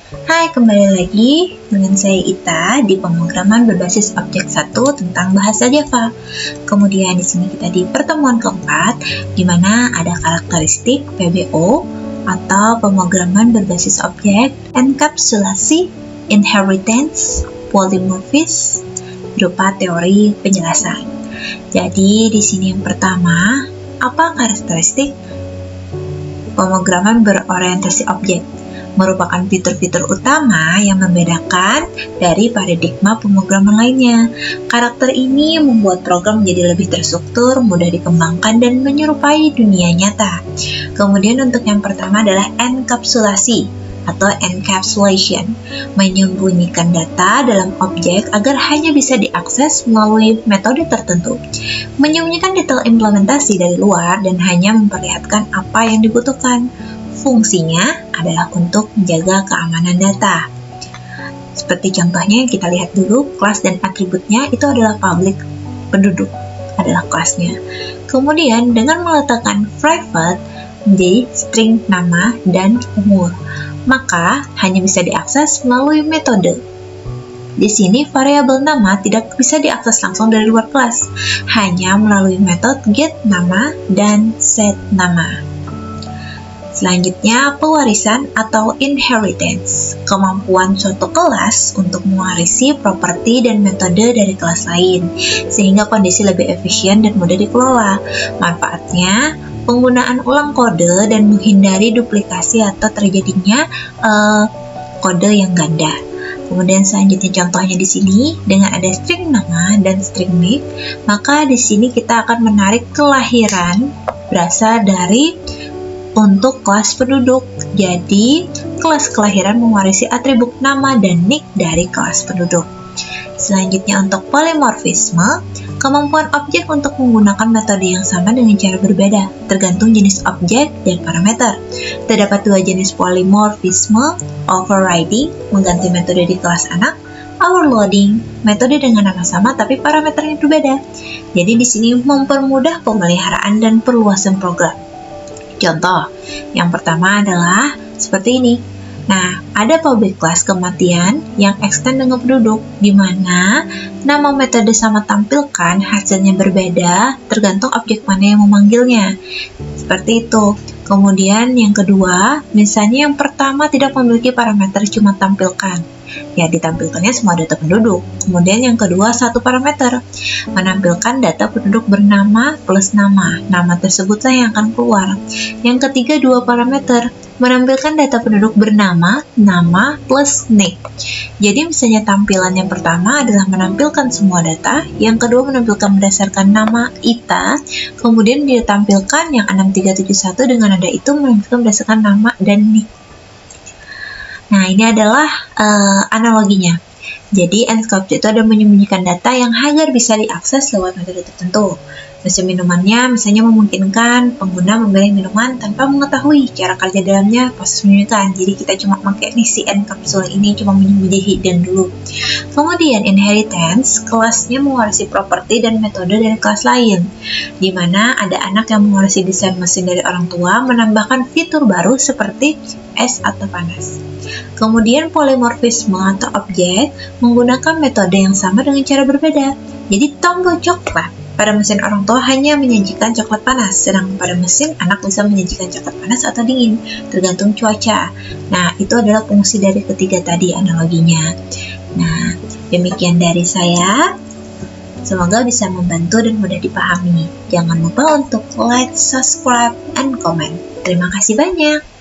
Hai, kembali lagi dengan saya Ita di pemrograman berbasis objek 1 tentang bahasa Java. Kemudian di sini kita di pertemuan keempat, di mana ada karakteristik PBO atau pemrograman berbasis objek, enkapsulasi, inheritance, polymorphism, berupa teori penjelasan. Jadi di sini yang pertama, apa karakteristik pemrograman berorientasi objek? Merupakan fitur-fitur utama yang membedakan dari paradigma pemrograman lainnya. Karakter ini membuat program menjadi lebih terstruktur, mudah dikembangkan, dan menyerupai dunia nyata. Kemudian untuk yang pertama adalah enkapsulasi atau encapsulation, menyembunyikan data dalam objek agar hanya bisa diakses melalui metode tertentu. Menyembunyikan detail implementasi dari luar dan hanya memperlihatkan apa yang dibutuhkan. Fungsinya adalah untuk menjaga keamanan data. Seperti contohnya yang kita lihat dulu, kelas dan atributnya itu adalah public, penduduk adalah kelasnya. Kemudian dengan meletakkan private menjadi string nama dan umur, maka hanya bisa diakses melalui metode. Di sini variabel nama tidak bisa diakses langsung dari luar kelas, hanya melalui metode get nama dan set nama. Selanjutnya, pewarisan atau inheritance, kemampuan suatu kelas untuk mewarisi properti dan metode dari kelas lain, sehingga kondisi lebih efisien dan mudah dikelola. Manfaatnya, penggunaan ulang kode dan menghindari duplikasi atau terjadinya kode yang ganda. Kemudian selanjutnya contohnya di sini dengan ada string nama dan string make, maka di sini kita akan menarik kelahiran berasal dari untuk kelas penduduk. Jadi, kelas kelahiran mewarisi atribut nama dan nick dari kelas penduduk. Selanjutnya untuk polymorphisme, kemampuan objek untuk menggunakan metode yang sama dengan cara berbeda, tergantung jenis objek dan parameter. Terdapat dua jenis polymorphisme, overriding, mengganti metode di kelas anak, overloading, metode dengan nama sama tapi parameternya berbeda. Jadi di sini mempermudah pemeliharaan dan perluasan program. Contoh, yang pertama adalah seperti ini. Nah, ada public class kematian yang extend dengan penduduk, di mana nama metode sama tampilkan hasilnya berbeda tergantung objek mana yang memanggilnya. Seperti itu. Kemudian yang kedua, misalnya yang pertama tidak memiliki parameter, cuma tampilkan. Ya, ditampilkannya semua data penduduk. Kemudian yang kedua, satu parameter, menampilkan data penduduk bernama plus nama. Nama tersebutlah yang akan keluar. Yang ketiga, dua parameter, menampilkan data penduduk bernama, nama plus nick. Jadi misalnya tampilan yang pertama adalah menampilkan semua data, yang kedua menampilkan berdasarkan nama Ita, kemudian ditampilkan yang 6371 dengan nada itu menampilkan berdasarkan nama dan nick. Nah, ini adalah analoginya. Jadi, encapsulate itu ada menyembunyikan data yang agar bisa diakses lewat metode tertentu. Mesin minumannya misalnya memungkinkan pengguna memilih minuman tanpa mengetahui cara kerja dalamnya proses menyembunyikan. Jadi, kita cuma pakai si encapsulate ini cuma menyembunyi hidden dulu. Kemudian, inheritance, kelasnya mewarisi properti dan metode dari kelas lain, di mana ada anak yang mewarisi desain mesin dari orang tua, menambahkan fitur baru seperti es atau panas. Kemudian polymorphisme atau objek menggunakan metode yang sama dengan cara berbeda. Jadi tombol coklat pada mesin orang tua hanya menyajikan coklat panas, sedangkan pada mesin anak bisa menyajikan coklat panas atau dingin, tergantung cuaca. Nah, itu adalah fungsi dari ketiga tadi analoginya. Nah, demikian dari saya. Semoga bisa membantu dan mudah dipahami. Jangan lupa untuk like, subscribe, and comment. Terima kasih banyak.